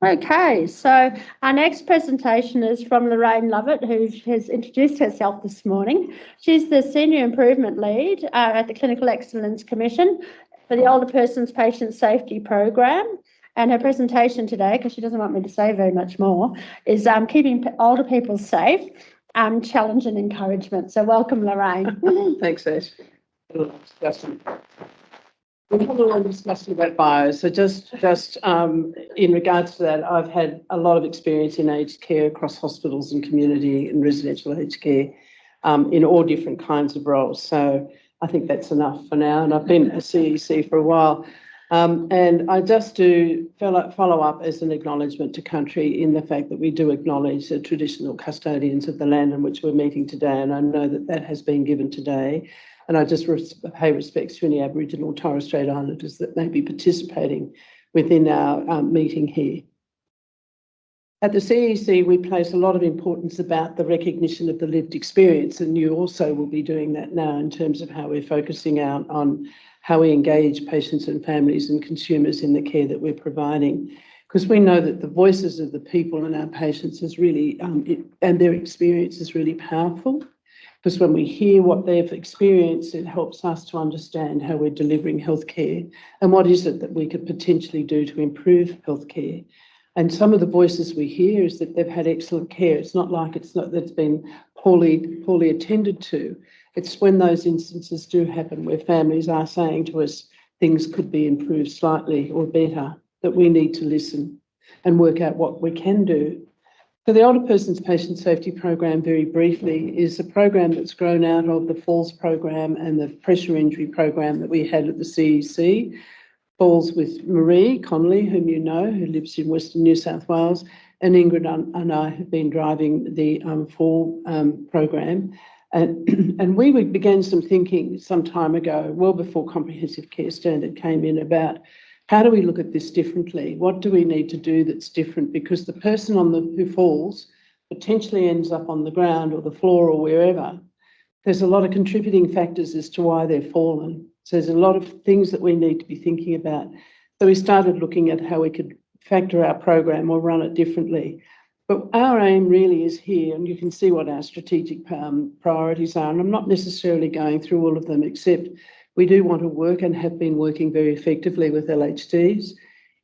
Okay, so our next presentation is from Lorraine Lovett, who has introduced herself this morning. She's the Senior Improvement Lead at the Clinical Excellence Commission for the Older Persons Patient Safety Program. And her presentation today, because she doesn't want me to say very much more, is keeping older people safe, challenge and encouragement. So welcome, Lorraine. Thanks, Ash. We have a lot of discussion about bio. So just in regards to that, I've had a lot of experience in aged care across hospitals and community and residential aged care in all different kinds of roles. So I think that's enough for now. And I've been at CEC for a while. And I just do follow up as an acknowledgement to country in the fact that we do acknowledge the traditional custodians of the land in which we're meeting today. And I know that that has been given today. And I just pay respects to any Aboriginal Torres Strait Islanders that may be participating within our meeting here. At the CEC, we place a lot of importance about the recognition of the lived experience, and you also will be doing that now in terms of how we're focusing out on how we engage patients and families and consumers in the care that we're providing. Because we know that the voices of the people and our patients is really, and their experience is really powerful. Because when we hear what they've experienced, it helps us to understand how we're delivering healthcare and what is it that we could potentially do to improve healthcare. And some of the voices we hear is that they've had excellent care. It's not like that's been poorly attended to. It's when those instances do happen where families are saying to us things could be improved slightly or better, that we need to listen and work out what we can do. So the Older Persons Patient Safety Program, very briefly, is a program that's grown out of the Falls program and the pressure injury program that we had at the CEC. Falls with Marie Connolly, whom you know, who lives in Western New South Wales, and Ingrid and I have been driving the Fall program. And we began some thinking some time ago, well before Comprehensive Care Standard came in, about how do we look at this differently? What do we need to do that's different? Because the person who falls potentially ends up on the ground or the floor or wherever. There's a lot of contributing factors as to why they've fallen. So there's a lot of things that we need to be thinking about. So we started looking at how we could factor our program or run it differently. But our aim really is here, and you can see what our strategic priorities are. And I'm not necessarily going through all of them, except we do want to work and have been working very effectively with LHDs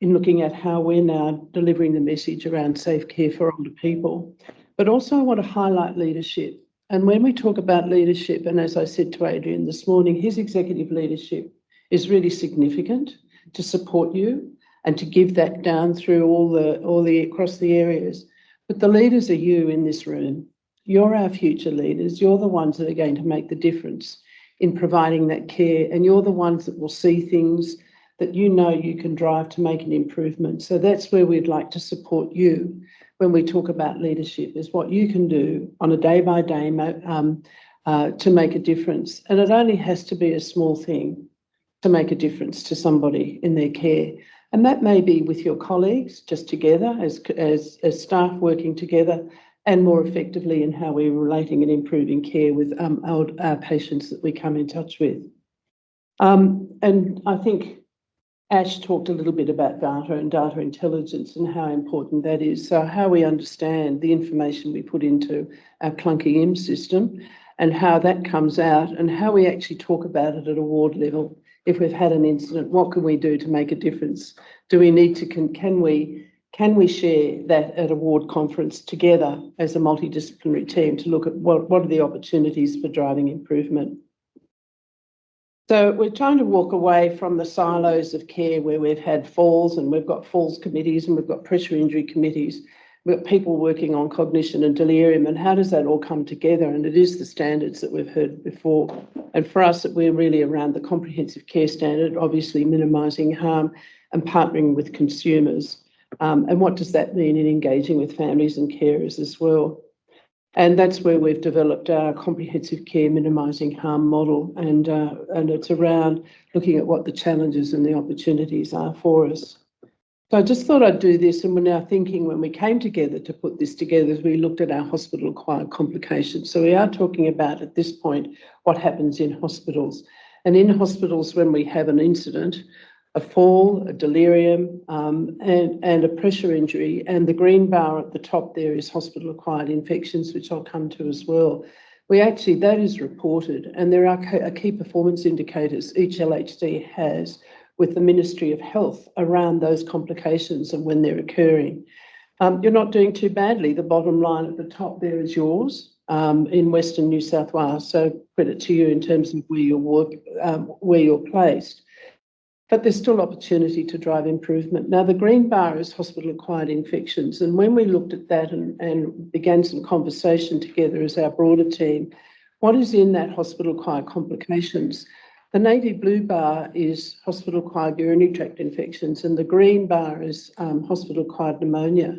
in looking at how we're now delivering the message around safe care for older people. But also I want to highlight leadership. And when we talk about leadership, and as I said to Adrian this morning, his executive leadership is really significant to support you and to give that down through all the across the areas. But the leaders are you in this room. You're our future leaders. You're the ones that are going to make the difference in providing that care, and you're the ones that will see things that you know you can drive to make an improvement. So that's where we'd like to support you when we talk about leadership, is what you can do on a day-by-day to make a difference. And it only has to be a small thing to make a difference to somebody in their care. And that may be with your colleagues, just together as staff working together, and more effectively in how we're relating and improving care with our patients that we come in touch with. And I think Ash talked a little bit about data and data intelligence and how important that is. So how we understand the information we put into our clunky IM system and how that comes out and how we actually talk about it at a ward level. If we've had an incident, what can we do to make a difference? Do we need to, can we share that at a ward conference together as a multidisciplinary team to look at what are the opportunities for driving improvement? So we're trying to walk away from the silos of care where we've had falls and we've got falls committees and we've got pressure injury committees. We've got people working on cognition and delirium, and how does that all come together? And it is the standards that we've heard before. And for us, we're really around the Comprehensive Care Standard, obviously minimising harm and partnering with consumers. And what does that mean in engaging with families and carers as well? And that's where we've developed our comprehensive care minimising harm model, and it's around looking at what the challenges and the opportunities are for us. So I just thought I'd do this, and we're now thinking when we came together to put this together, as we looked at our hospital-acquired complications. So we are talking about, at this point, what happens in hospitals. And in hospitals, when we have an incident, a fall, a delirium, and a pressure injury. And the green bar at the top there is hospital-acquired infections, which I'll come to as well. That is reported, and there are key performance indicators each LHD has with the Ministry of Health around those complications and when they're occurring. You're not doing too badly. The bottom line at the top there is yours in Western New South Wales. So credit to you in terms of where you're placed. But there's still opportunity to drive improvement. Now, the green bar is hospital-acquired infections. And when we looked at that and began some conversation together as our broader team, what is in that hospital-acquired complications? The navy blue bar is hospital-acquired urinary tract infections, and the green bar is hospital-acquired pneumonia.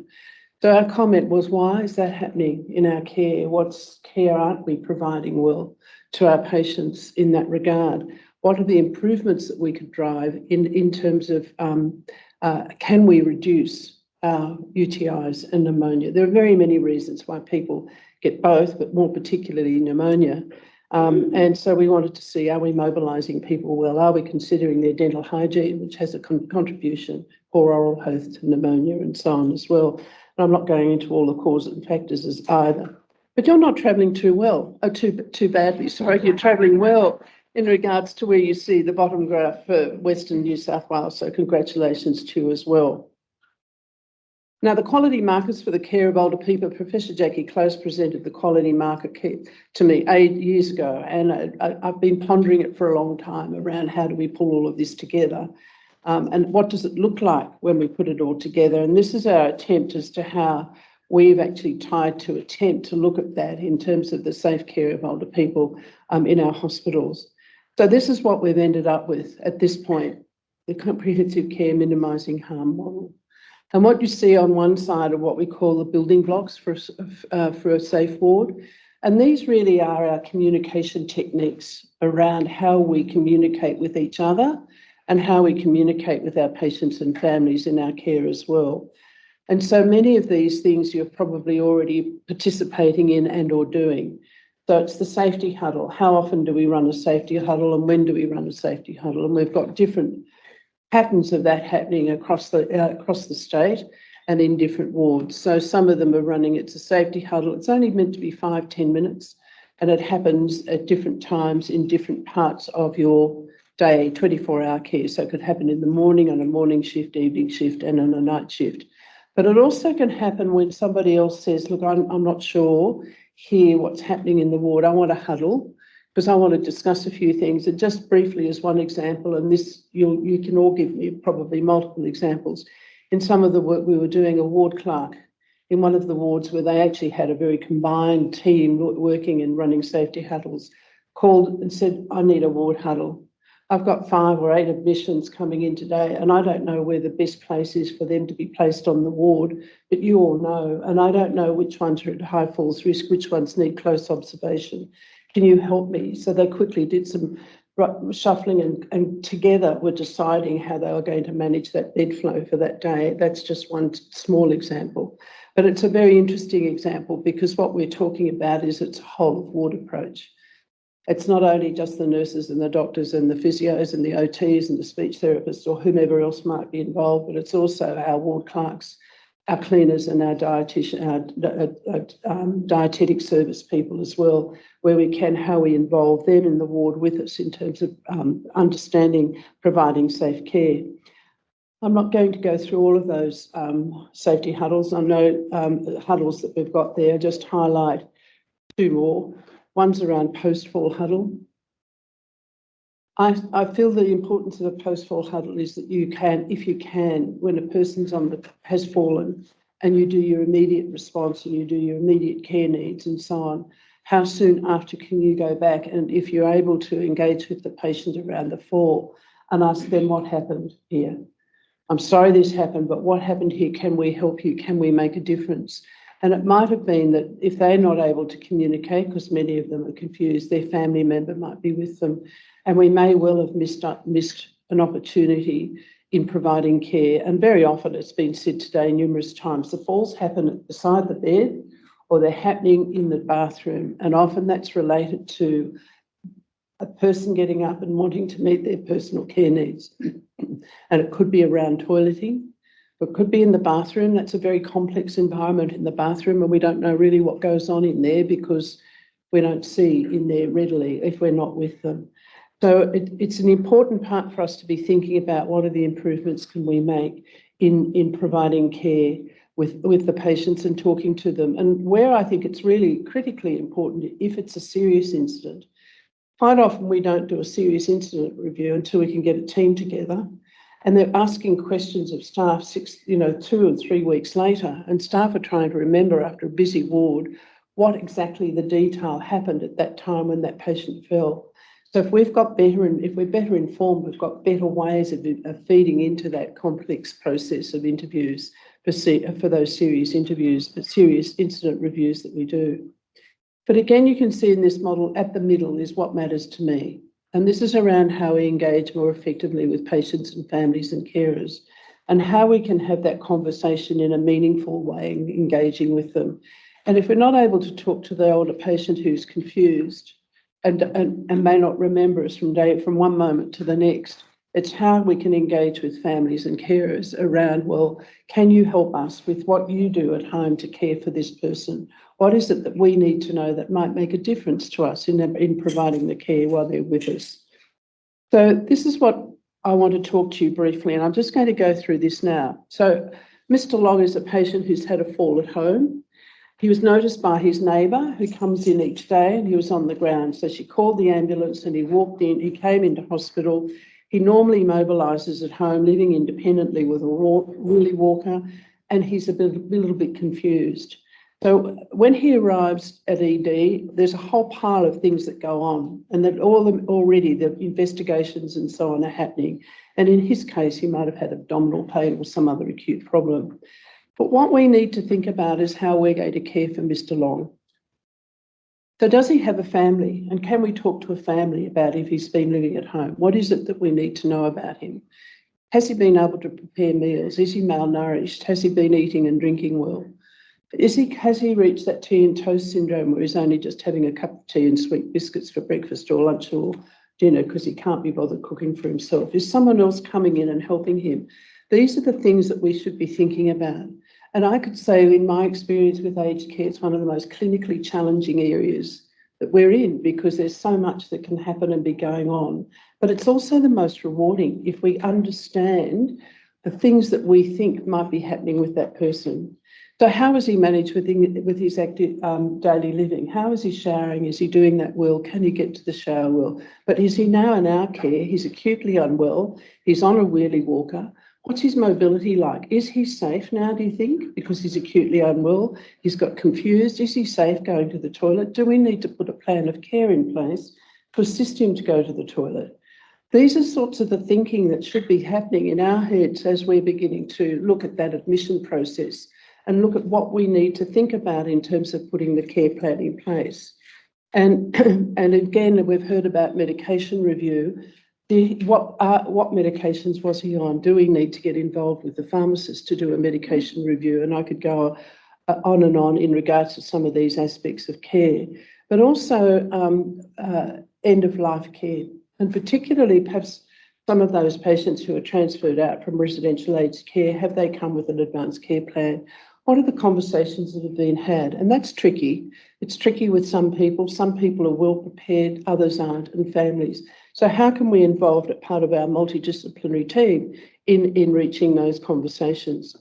So our comment was, why is that happening in our care? What care aren't we providing well to our patients in that regard? What are the improvements that we could drive in terms of can we reduce UTIs and pneumonia? There are very many reasons why people get both, but more particularly pneumonia. And so we wanted to see, are we mobilising people well? Are we considering their dental hygiene, which has a contribution, poor oral health to pneumonia and so on as well? And I'm not going into all the causes and factors as either. But you're not travelling too badly, sorry, you're travelling well in regards to where you see the bottom graph for Western New South Wales. So congratulations to you as well. Now, the quality markers for the care of older people, Professor Jackie Close presented the quality marker to me 8 years ago, and I've been pondering it for a long time around how do we pull all of this together and what does it look like when we put it all together. And this is our attempt as to how we've actually tried to attempt to look at that in terms of the safe care of older people in our hospitals. So this is what we've ended up with at this point, the comprehensive care minimising harm model. And what you see on one side are what we call the building blocks for a safe ward. And these really are our communication techniques around how we communicate with each other and how we communicate with our patients and families in our care as well. And so many of these things you're probably already participating in and or doing. So it's the safety huddle. How often do we run a safety huddle and when do we run a safety huddle? And we've got different patterns of that happening across the state and in different wards. So some of them are running, it's a safety huddle. It's only meant to be 5-10 minutes and it happens at different times in different parts of your day, 24-hour care. So it could happen in the morning, on a morning shift, evening shift and on a night shift. But it also can happen when somebody else says, look, I'm not sure here what's happening in the ward. I want to huddle because I want to discuss a few things. And just briefly as one example, and this you can all give me probably multiple examples. In some of the work we were doing, a ward clerk in one of the wards where they actually had a very combined team working and running safety huddles, called and said, I need a ward huddle. I've got 5 or 8 admissions coming in today, and I don't know where the best place is for them to be placed on the ward, but you all know, and I don't know which ones are at high falls risk, which ones need close observation. Can you help me? So they quickly did some shuffling and together were deciding how they were going to manage that bed flow for that day. That's just one small example. But it's a very interesting example because what we're talking about is it's a whole of ward approach. It's not only just the nurses and the doctors and the physios and the OTs and the speech therapists or whomever else might be involved, but it's also our ward clerks, our cleaners and our dietitian, our dietetic service people as well, where we can, how we involve them in the ward with us in terms of understanding, providing safe care. I'm not going to go through all of those safety huddles. I know the huddles that we've got there, just highlight 2 more. One's around post-fall huddle. I feel the importance of a post-fall huddle is that you can, if you can, when a person's has fallen and you do your immediate response and you do your immediate care needs and so on, how soon after can you go back and if you're able to engage with the patient around the fall and ask them what happened here? I'm sorry this happened, but what happened here? Can we help you? Can we make a difference? And it might have been that if they're not able to communicate, because many of them are confused, their family member might be with them. And we may well have missed an opportunity in providing care. And very often it's been said today numerous times, the falls happen beside the bed or they're happening in the bathroom. And often that's related to a person getting up and wanting to meet their personal care needs. And it could be around toileting, it could be in the bathroom. That's a very complex environment in the bathroom, and we don't know really what goes on in there because we don't see in there readily if we're not with them. So it's an important part for us to be thinking about what are the improvements can we make in providing care with the patients and talking to them. And where I think it's really critically important, if it's a serious incident, quite often we don't do a serious incident review until we can get a team together, and they're asking questions of staff 2 or 3 weeks later, and staff are trying to remember after a busy ward what exactly the detail happened at that time when that patient fell. So if we're better informed, we've got better ways of feeding into that complex process of interviews for those serious interviews, the serious incident reviews that we do. But again, you can see in this model at the middle is what matters to me. And this is around how we engage more effectively with patients and families and carers, and how we can have that conversation in a meaningful way, engaging with them. And if we're not able to talk to the older patient who's confused and may not remember us from one moment to the next, it's how we can engage with families and carers around, well, can you help us with what you do at home to care for this person? What is it that we need to know that might make a difference to us in providing the care while they're with us? So this is what I want to talk to you briefly, and I'm just going to go through this now. So Mr. Long is a patient who's had a fall at home. He was noticed by his neighbour who comes in each day, and he was on the ground. So she called the ambulance and he walked in, he came into hospital. He normally mobilises at home, living independently with a wheelie walker, and he's a little bit confused. So when he arrives at ED, there's a whole pile of things that go on, and that already the investigations and so on are happening. And in his case, he might have had abdominal pain or some other acute problem. But what we need to think about is how we're going to care for Mr. Long. So does he have a family? And can we talk to a family about if he's been living at home? What is it that we need to know about him? Has he been able to prepare meals? Is he malnourished? Has he been eating and drinking well? Has he reached that tea and toast syndrome where he's only just having a cup of tea and sweet biscuits for breakfast or lunch or dinner because he can't be bothered cooking for himself? Is someone else coming in and helping him? These are the things that we should be thinking about. And I could say, in my experience with aged care, it's one of the most clinically challenging areas that we're in because there's so much that can happen and be going on. But it's also the most rewarding if we understand the things that we think might be happening with that person. So how is he managed with his active daily living? How is he showering? Is he doing that well? Can he get to the shower well? But is he now in our care? He's acutely unwell. He's on a wheelie walker. What's his mobility like? Is he safe now, do you think? Because he's acutely unwell. He's got confused. Is he safe going to the toilet? Do we need to put a plan of care in place to assist him to go to the toilet? These are sorts of the thinking that should be happening in our heads as we're beginning to look at that admission process and look at what we need to think about in terms of putting the care plan in place. And again, we've heard about medication review. What medications was he on? Do we need to get involved with the pharmacist to do a medication review? And I could go on and on in regards to some of these aspects of care, but also end-of-life care, and particularly perhaps some of those patients who are transferred out from residential aged care, have they come with an advanced care plan? What are the conversations that have been had? And that's tricky. It's tricky with some people. Some people are well prepared, others aren't, and families. So how can we involve it part of our multidisciplinary team in reaching those conversations?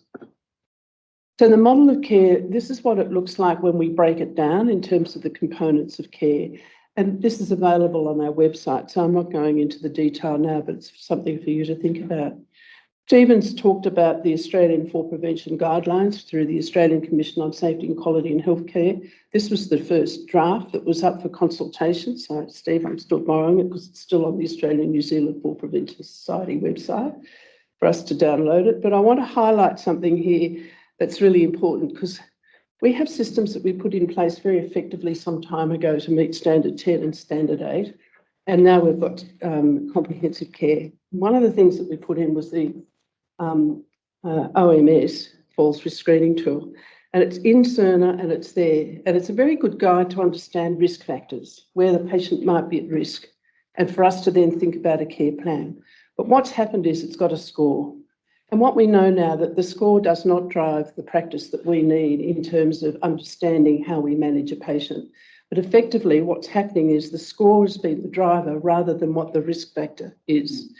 So the model of care, this is what it looks like when we break it down in terms of the components of care. And this is available on our website, so I'm not going into the detail now, but it's something for you to think about. Stephen's talked about the Australian Fall Prevention Guidelines through the Australian Commission on Safety and Quality in Healthcare. This was the first draft that was up for consultation. So, Steve, I'm still borrowing it because it's still on the Australian New Zealand Fall Prevention Society website for us to download it. But I want to highlight something here that's really important because we have systems that we put in place very effectively some time ago to meet Standard 10 and Standard 8. And now we've got comprehensive care. One of the things that we put in was the OMS, Falls Risk Screening Tool, and it's in Cerner and it's there. And it's a very good guide to understand risk factors, where the patient might be at risk. and for us to then think about a care plan. But what's happened is it's got a score. And what we know now that the score does not drive the practice that we need in terms of understanding how we manage a patient. But effectively, what's happening is the score has been the driver rather than what the risk factor is.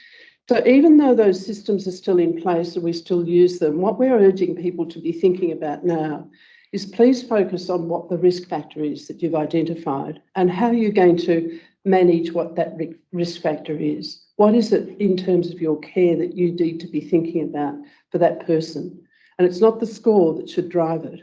So even though those systems are still in place and we still use them, what we're urging people to be thinking about now is please focus on what the risk factor is that you've identified and how you're going to manage what that risk factor is. What is it in terms of your care that you need to be thinking about for that person? And it's not the score that should drive it.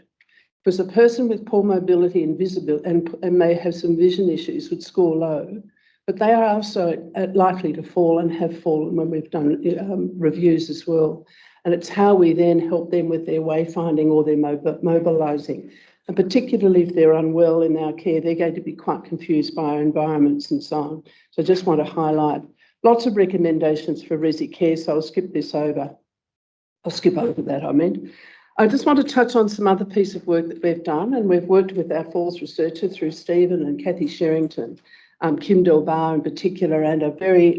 Because a person with poor mobility and visibility and may have some vision issues would score low, but they are also likely to fall and have fallen when we've done reviews as well. And it's how we then help them with their wayfinding or their mobilising. And particularly if they're unwell in our care, they're going to be quite confused by our environments and so on. So I just want to highlight lots of recommendations for Resi Care, so I'll skip this over. I'll skip over that, I meant. I just want to touch on some other piece of work that we've done, and we've worked with our falls researcher through Stephen and Kathy Sherrington, Kim Delbar in particular, and a very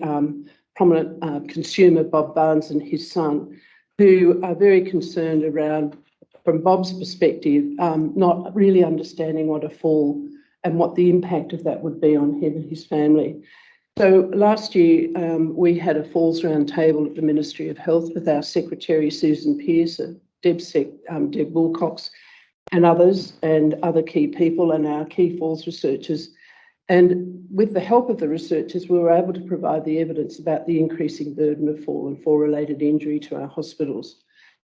prominent consumer, Bob Barnes and his son, who are very concerned around, from Bob's perspective, not really understanding what a fall and what the impact of that would be on him and his family. So last year, we had a falls roundtable at the Ministry of Health with our Secretary, Susan Pearce, Deb Wilcox, and others, and other key people, and our key falls researchers. And with the help of the researchers, we were able to provide the evidence about the increasing burden of fall and fall-related injury to our hospitals.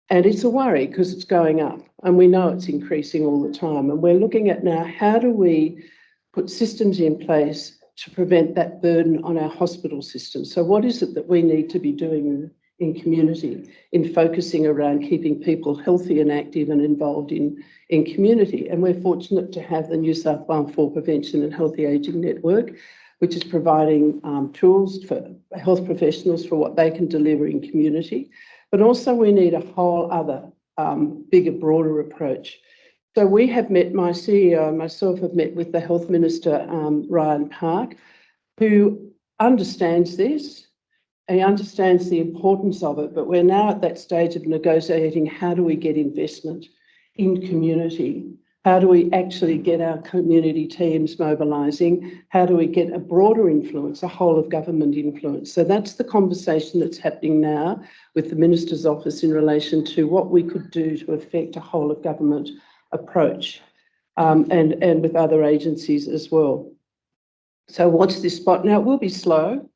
And it's a worry because it's going up, and we know it's increasing all the time. And we're looking at now, how do we put systems in place to prevent that burden on our hospital system? So what is it that we need to be doing in community, in focusing around keeping people healthy and active and involved in community? And we're fortunate to have the New South Wales Fall Prevention and Healthy Ageing Network, which is providing tools for health professionals for what they can deliver in community. But also we need a whole other bigger, broader approach. So we have met, my CEO and myself have met with the Health Minister, Ryan Park, who understands this. He understands the importance of it, but we're now at that stage of negotiating how do we get investment in community? How do we actually get our community teams mobilising? How do we get a broader influence, a whole of government influence? So that's the conversation that's happening now with the Minister's office in relation to what we could do to affect a whole of government approach, and with other agencies as well. So watch this spot. Now, it will be slow,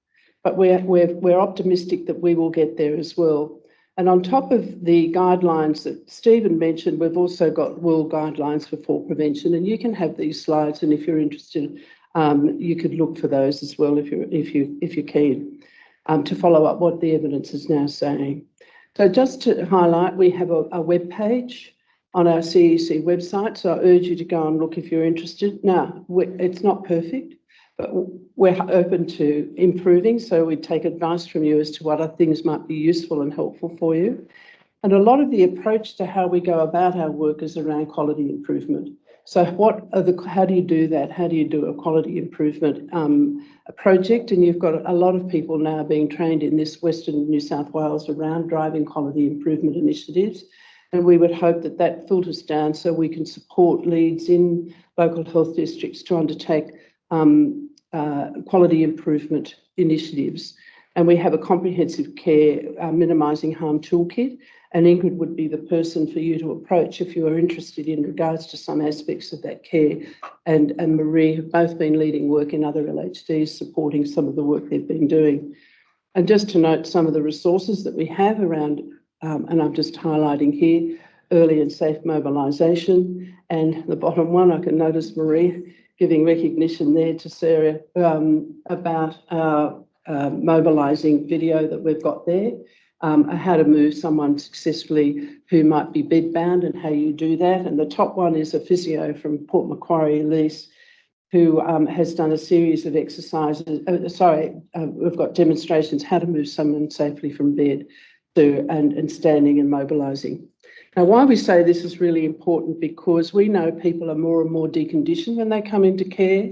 but we're optimistic that we will get there as well. And on top of the guidelines that Stephen mentioned, we've also got world guidelines for fall prevention, and you can have these slides, and if you're interested, you could look for those as well if you're keen, to follow up what the evidence is now saying. So just to highlight, we have a web page on our CEC website, so I urge you to go and look if you're interested. Now, it's not perfect, but we're open to improving, so we take advice from you as to what other things might be useful and helpful for you. And a lot of the approach to how we go about our work is around quality improvement. So how do you do that? How do you do a quality improvement project? And you've got a lot of people now being trained in this Western New South Wales around driving quality improvement initiatives. And we would hope that that filters down so we can support leads in local health districts to undertake quality improvement initiatives. And we have a comprehensive care minimising harm toolkit, and Ingrid would be the person for you to approach if you are interested in regards to some aspects of that care. And Marie have both been leading work in other LHDs supporting some of the work they've been doing. And just to note some of the resources that we have around, and I'm just highlighting here, early and safe mobilisation. And the bottom one, I can notice Marie giving recognition there to Sarah about our mobilising video that we've got there, how to move someone successfully who might be bedbound and how you do that. And the top one is a physio from Port Macquarie, Elise, who has done a series of exercises. We've got demonstrations how to move someone safely from bed to and standing and mobilising. Now, why we say this is really important, because we know people are more and more deconditioned when they come into care,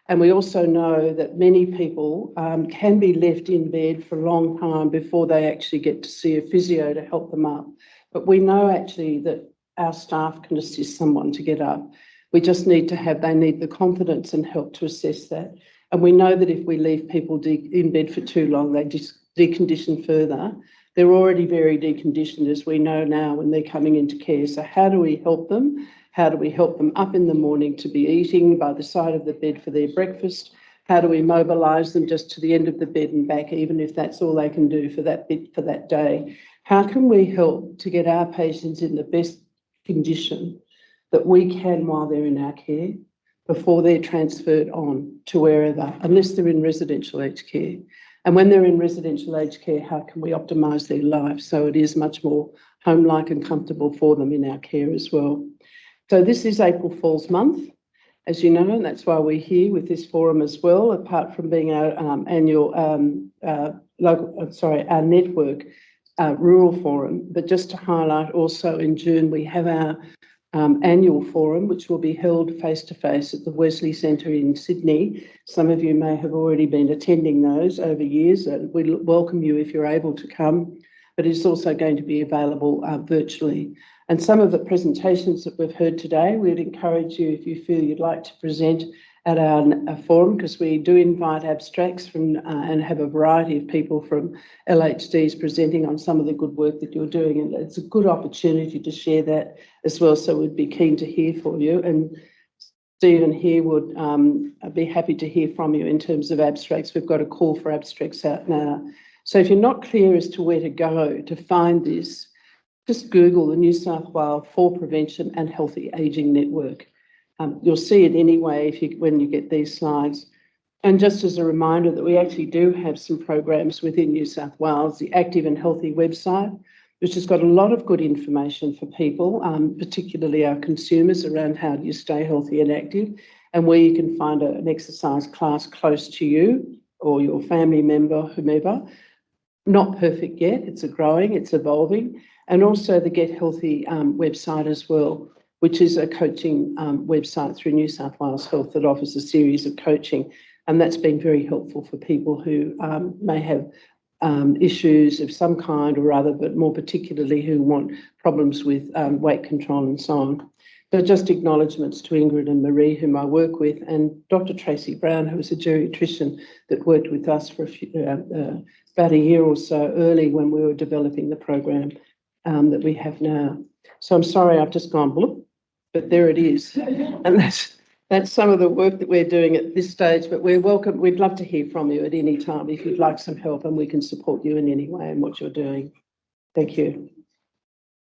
And we also know that many people can be left in bed for a long time before they actually get to see a physio to help them up. But we know actually that our staff can assist someone to get up. We just need they need the confidence and help to assess that. And we know that if we leave people in bed for too long, they just decondition further. They're already very deconditioned, as we know now, when they're coming into care. So how do we help them? How do we help them up in the morning to be eating by the side of the bed for their breakfast? How do we mobilise them just to the end of the bed and back, even if that's all they can do for that bit for that day? How can we help to get our patients in the best condition that we can while they're in our care before they're transferred on to wherever, unless they're in residential aged care? And when they're in residential aged care, how can we optimise their life so it is much more home-like and comfortable for them in our care as well? So this is April Fool's Month, as you know, and that's why we're here with this forum as well, apart from being our annual our network rural forum. But just to highlight also in June, we have our annual forum, which will be held face-to-face at the Wesley Centre in Sydney. Some of you may have already been attending those over years, and we welcome you if you're able to come, but it's also going to be available virtually. And some of the presentations that we've heard today, we'd encourage you, if you feel you'd like to present at our forum, because we do invite abstracts from and have a variety of people from LHDs presenting on some of the good work that you're doing. And it's a good opportunity to share that as well. So we'd be keen to hear from you. And Stephen here would be happy to hear from you in terms of abstracts. We've got a call for abstracts out now. So if you're not clear as to where to go to find this, just Google the New South Wales Fall Prevention and Healthy Ageing Network. You'll see it anyway when you get these slides. And just as a reminder that we actually do have some programs within New South Wales, the Active and Healthy website, which has got a lot of good information for people, particularly our consumers, around how do you stay healthy and active, and where you can find an exercise class close to you or your family member, whomever. Not perfect yet, it's evolving. And also the Get Healthy website as well, which is a coaching website through New South Wales Health that offers a series of coaching. And that's been very helpful for people who may have issues of some kind or other, but more particularly who want problems with weight control and so on. So just acknowledgements to Ingrid and Marie, whom I work with, and Dr. Tracy Brown, who was a geriatrician that worked with us for about a year or so early when we were developing the program that we have now. So I'm sorry, I've just gone bloop, but there it is. And that's some of the work that we're doing at this stage, but we're welcome. We'd love to hear from you at any time if you'd like some help, and we can support you in any way in what you're doing. Thank you.